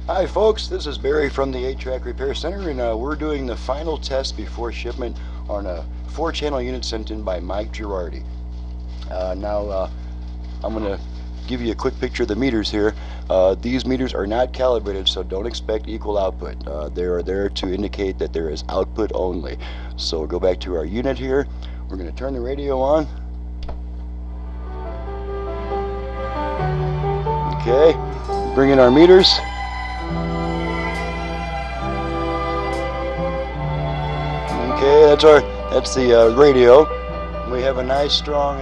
Hi folks, this is Barry from the 8-Track Repair Center, and we're doing the final test before shipment on a 4-channel unit sent in by Mike Girardi. Now I'm going to give you a quick picture of the meters here. These meters are not calibrated, so don't expect equal output. They are there to indicate that there is output only. So we'll go back to our unit here. We're going to turn the radio on. Okay, bring in our meters. Okay, that's the radio. We have a nice strong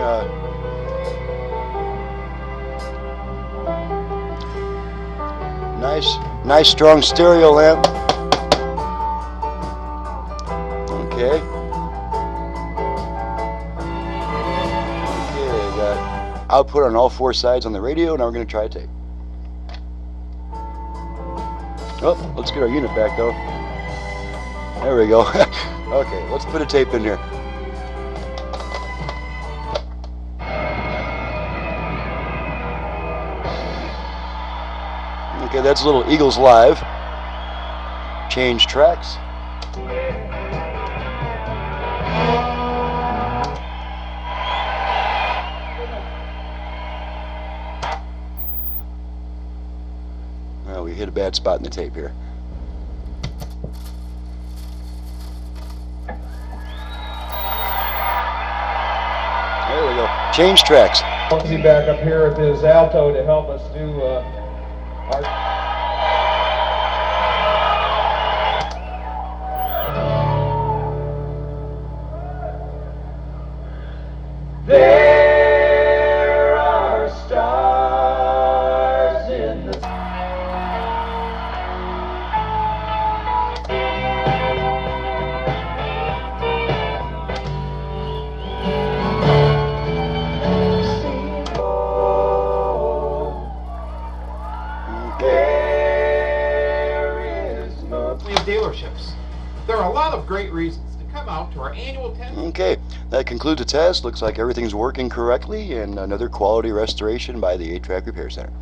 nice strong stereo lamp. Okay. Okay, got output on all 4 sides on the radio. Now we're going to try a tape. Oh, let's get our unit back though. There we go. Okay, let's put a tape in here. Okay, that's a little Eagles Live. Change tracks. Well, we hit a bad spot in the tape here. There we go. Change tracks. Foxy back up here with his alto to help us do our... There are stars in the... Dealerships. There are a lot of great reasons to come out to our annual test. Okay, that concludes the test. Looks like everything's working correctly, and another quality restoration by the 8-Track Repair Center.